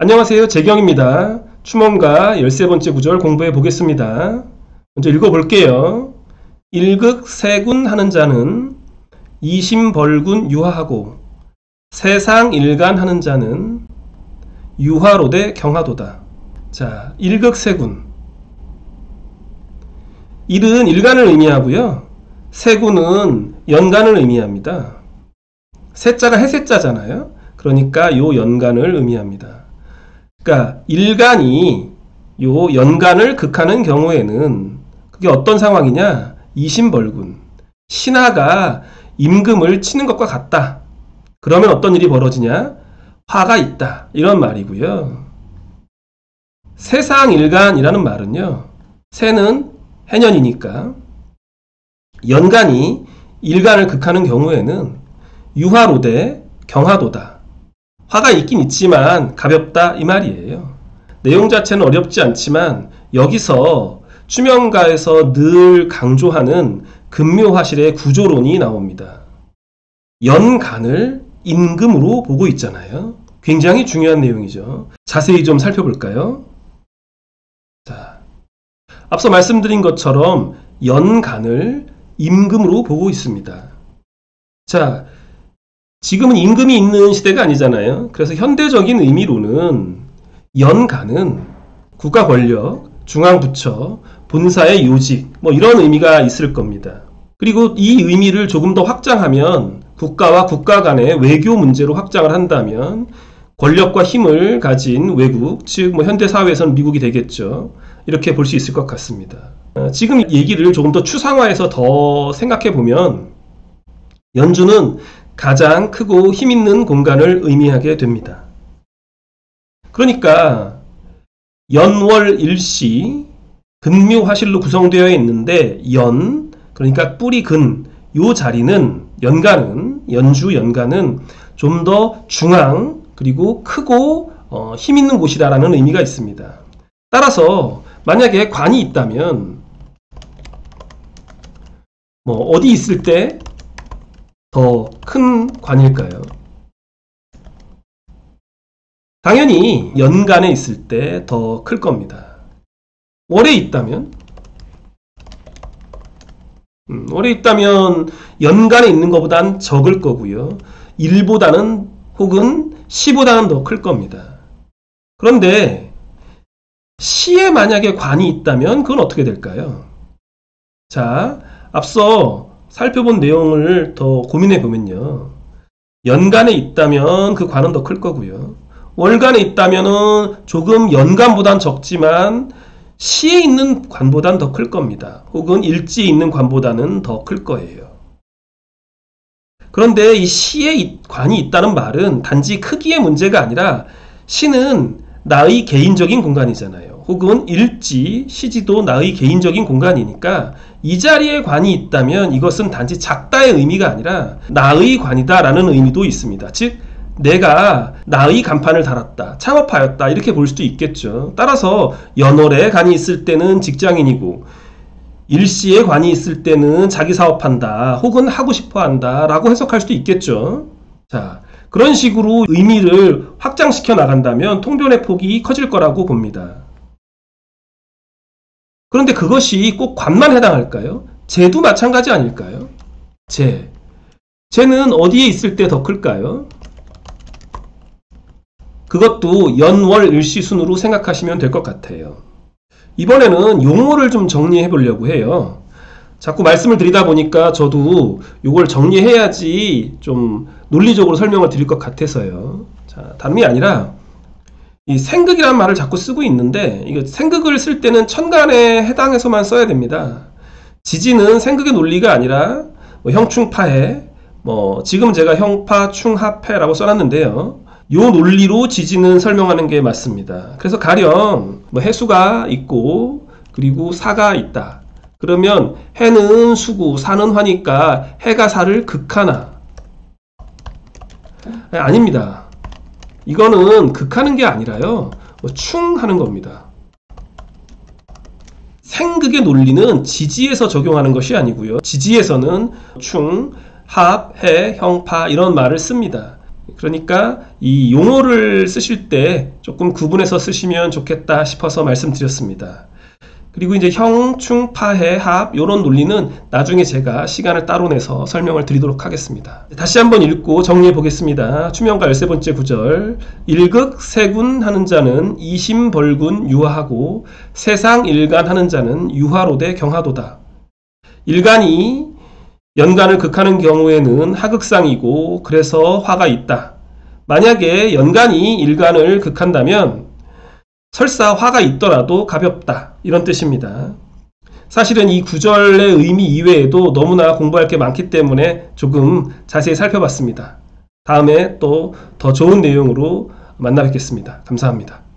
안녕하세요. 재경입니다. 추문과 13번째 구절 공부해 보겠습니다. 먼저 읽어볼게요. 일극세군 하는 자는 이심벌군 유하하고 세상일간 하는 자는 유하로되 경하도다. 자, 일극세군. 일은 일간을 의미하고요. 세군은 연간을 의미합니다. 세자가 해세자잖아요. 그러니까 요 연간을 의미합니다. 그러니까 일간이 요 연간을 극하는 경우에는 그게 어떤 상황이냐? 이심벌군. 신하가 임금을 치는 것과 같다. 그러면 어떤 일이 벌어지냐? 화가 있다. 이런 말이고요. 세상일간이라는 말은요. 세는 해년이니까 연간이 일간을 극하는 경우에는 유하로되 경하도다. 화가 있긴 있지만 가볍다 이 말이에요. 내용 자체는 어렵지 않지만 여기서 추명가에서 늘 강조하는 근묘화실의 구조론이 나옵니다. 연간을 임금으로 보고 있잖아요. 굉장히 중요한 내용이죠. 자세히 좀 살펴볼까요? 자, 앞서 말씀드린 것처럼 연간을 임금으로 보고 있습니다. 자, 지금은 임금이 있는 시대가 아니잖아요. 그래서 현대적인 의미로는 연간은 국가 권력, 중앙부처, 본사의 요직 뭐 이런 의미가 있을 겁니다. 그리고 이 의미를 조금 더 확장하면 국가와 국가 간의 외교 문제로 확장을 한다면 권력과 힘을 가진 외국, 즉 뭐 현대사회에서는 미국이 되겠죠. 이렇게 볼 수 있을 것 같습니다. 지금 얘기를 조금 더 추상화해서 더 생각해 보면 연주는 가장 크고 힘있는 공간을 의미하게 됩니다. 그러니까 연월일시 근묘화실로 구성되어 있는데 연, 그러니까 뿌리 근, 요 자리는 연간은, 연주 연간은 좀 더 중앙 그리고 크고 힘있는 곳이다라는 의미가 있습니다. 따라서 만약에 관이 있다면 뭐 어디 있을 때 더 큰 관일까요? 당연히 연간에 있을 때 더 클 겁니다. 월에 있다면? 월에 있다면 연간에 있는 것보단 적을 거고요. 일보다는 혹은 시보다는 더 클 겁니다. 그런데 시에 만약에 관이 있다면 그건 어떻게 될까요? 자, 앞서 살펴본 내용을 더 고민해 보면요. 연간에 있다면 그 관은 더 클 거고요. 월간에 있다면 조금 연간보단 적지만 시에 있는 관보단 더 클 겁니다. 혹은 일지에 있는 관보다는 더 클 거예요. 그런데 이 시에 관이 있다는 말은 단지 크기의 문제가 아니라 시는 나의 개인적인 공간이잖아요. 혹은 일지, 시지도 나의 개인적인 공간이니까 이 자리에 관이 있다면 이것은 단지 작다의 의미가 아니라 나의 관이다 라는 의미도 있습니다. 즉 내가 나의 간판을 달았다, 창업하였다 이렇게 볼 수도 있겠죠. 따라서 연월에 관이 있을 때는 직장인이고 일시에 관이 있을 때는 자기 사업한다 혹은 하고 싶어한다 라고 해석할 수도 있겠죠. 자, 그런 식으로 의미를 확장시켜 나간다면 통변의 폭이 커질 거라고 봅니다. 그런데 그것이 꼭 관만 해당할까요? 재도 마찬가지 아닐까요? 재는 어디에 있을 때 더 클까요? 그것도 연월일시 순으로 생각하시면 될 것 같아요. 이번에는 용어를 좀 정리해 보려고 해요. 자꾸 말씀을 드리다 보니까 저도 이걸 정리해야지 좀 논리적으로 설명을 드릴 것 같아서요. 자, 다름이 아니라 이 생극이라는 말을 자꾸 쓰고 있는데 이거 생극을 쓸 때는 천간에 해당해서만 써야 됩니다. 지지는 생극의 논리가 아니라 뭐 형충파해, 뭐 지금 제가 형파, 충합해라고 써놨는데요. 요 논리로 지지는 설명하는 게 맞습니다. 그래서 가령 뭐 해수가 있고 그리고 사가 있다. 그러면 해는 수고, 사는 화니까 해가 사를 극하나? 아닙니다. 이거는 극하는 게 아니라요. 충하는 겁니다. 생극의 논리는 지지에서 적용하는 것이 아니고요. 지지에서는 충, 합, 해, 형파 이런 말을 씁니다. 그러니까 이 용어를 쓰실 때 조금 구분해서 쓰시면 좋겠다 싶어서 말씀드렸습니다. 그리고 이제 형, 충, 파해, 합 이런 논리는 나중에 제가 시간을 따로 내서 설명을 드리도록 하겠습니다. 다시 한번 읽고 정리해 보겠습니다. 추명가 13번째 구절. 일극 세군 하는 자는 이심벌군 유하하고 세상 일간 하는 자는 유하로되 경하도다. 일간이 연간을 극하는 경우에는 하극상이고 그래서 화가 있다. 만약에 연간이 일간을 극한다면 설사 화가 있더라도 가볍다 이런 뜻입니다. 사실은 이 구절의 의미 이외에도 너무나 공부할 게 많기 때문에 조금 자세히 살펴봤습니다. 다음에 또 더 좋은 내용으로 만나 뵙겠습니다. 감사합니다.